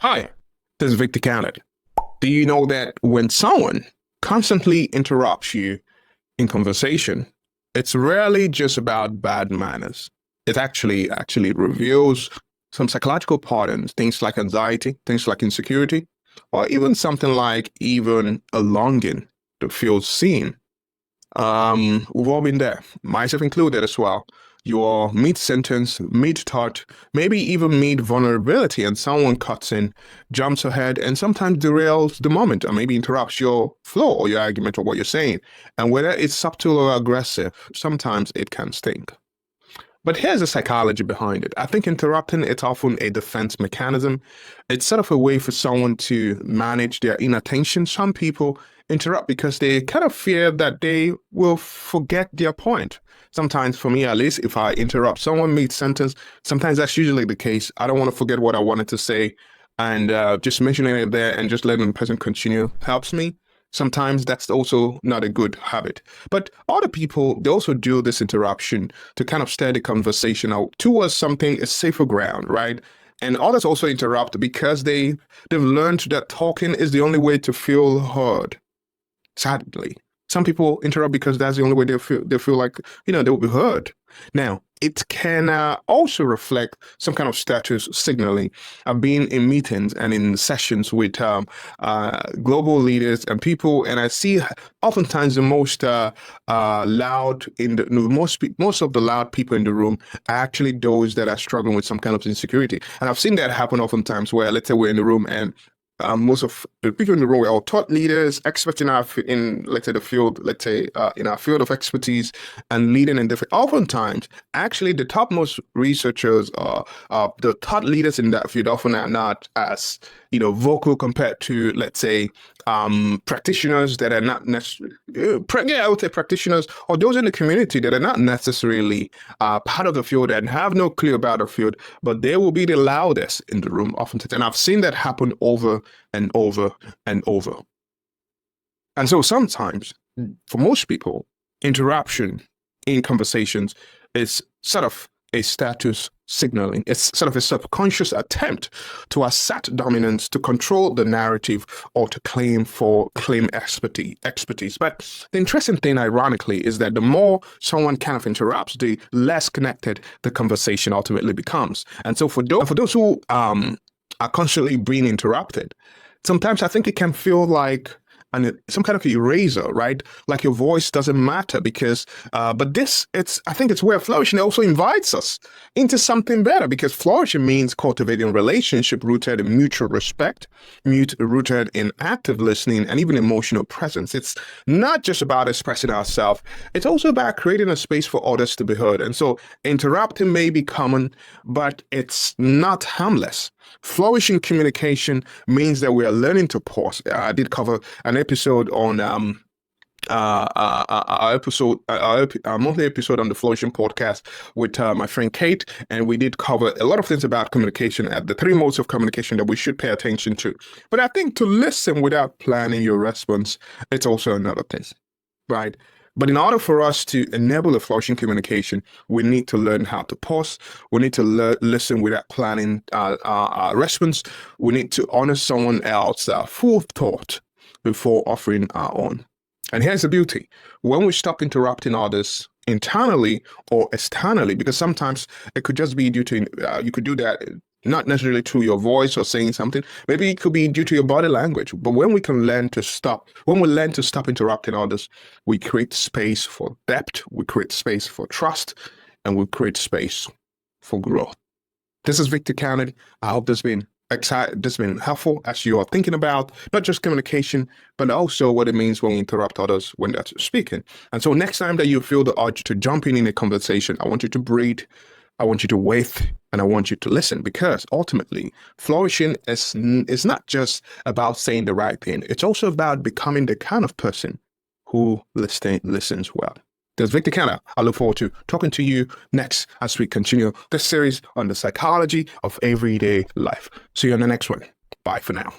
Hi, this is Victor Kennedy. Do you know that when someone constantly interrupts you in conversation, it's rarely just about bad manners. It actually reveals some psychological patterns, things like anxiety, things like insecurity, or even something like even a longing to feel seen. We've all been there, myself included as well. You're mid-sentence, mid-thought, maybe even mid-vulnerability, and someone cuts in, jumps ahead, and sometimes derails the moment, or maybe interrupts your flow or your argument or what you're saying. And whether it's subtle or aggressive, sometimes it can stink. But here's the psychology behind it. I think interrupting it's often a defense mechanism. It's sort of a way for someone to manage their inattention. Some people interrupt because they kind of fear that they will forget their point. Sometimes, for me at least, if I interrupt someone mid-sentence, sometimes that's usually the case. I don't want to forget what I wanted to say, and just mentioning it there and just letting the person continue helps me. Sometimes that's also not a good habit. But other people, they also do this interruption to kind of steer the conversation out towards something a safer ground, right? And others also interrupt because they've learned that talking is the only way to feel heard. Sadly, some people interrupt because that's the only way they feel like they will be heard. Now, it can also reflect some kind of status signaling. I've been in meetings and in sessions with global leaders and people, and I see oftentimes the most loud in the most of the loud people in the room are actually those that are struggling with some kind of insecurity. And I've seen that happen oftentimes where, let's say, we're in the room and most of the people in the room are thought leaders, experts in let's say the field, let's say in our field of expertise and leading in different. Oftentimes, actually, the topmost researchers or the thought leaders in that field often are not as vocal compared to, let's say, practitioners that are not necessarily, I would say practitioners or those in the community that are not necessarily part of the field and have no clue about the field, but they will be the loudest in the room oftentimes. And I've seen that happen over and over and over. And so sometimes, for most people, interruption in conversations is sort of a status signaling. It's sort of a subconscious attempt to assert dominance, to control the narrative, or to claim expertise. But the interesting thing, ironically, is that the more someone kind of interrupts, the less connected the conversation ultimately becomes. And so for those who are constantly being interrupted, sometimes I think it can feel like some kind of eraser, right? Like your voice doesn't matter because, but I think it's where flourishing also invites us into something better, because flourishing means cultivating relationship rooted in mutual respect, rooted in active listening and even emotional presence. It's not just about expressing ourselves. It's also about creating a space for others to be heard. And so interrupting may be common, but it's not harmless. Flourishing communication means that we are learning to pause. I did cover an episode on our monthly episode on the Flourishing podcast with my friend Kate, and we did cover a lot of things about communication, the three modes of communication that we should pay attention to. But I think to listen without planning your response, it's also another thing, right? But in order for us to enable a flourishing communication, we need to learn how to pause. We need to listen without planning our response. We need to honor someone else's full thought before offering our own. And here's the beauty. When we stop interrupting others internally or externally, because sometimes it could just be due to, you could do that not necessarily through your voice or saying something. Maybe it could be due to your body language. But when we learn to stop interrupting others, we create space for depth, we create space for trust, and we create space for growth. This is Victor Kennedy. I hope this has been helpful as you are thinking about not just communication, but also what it means when we interrupt others when they're speaking. And so next time that you feel the urge to jump in a conversation, I want you to breathe, I want you to wait, and I want you to listen, because ultimately flourishing is not just about saying the right thing. It's also about becoming the kind of person who listens well. This is Victor Kennedy. I look forward to talking to you next as we continue this series on the psychology of everyday life. See you on the next one. Bye for now.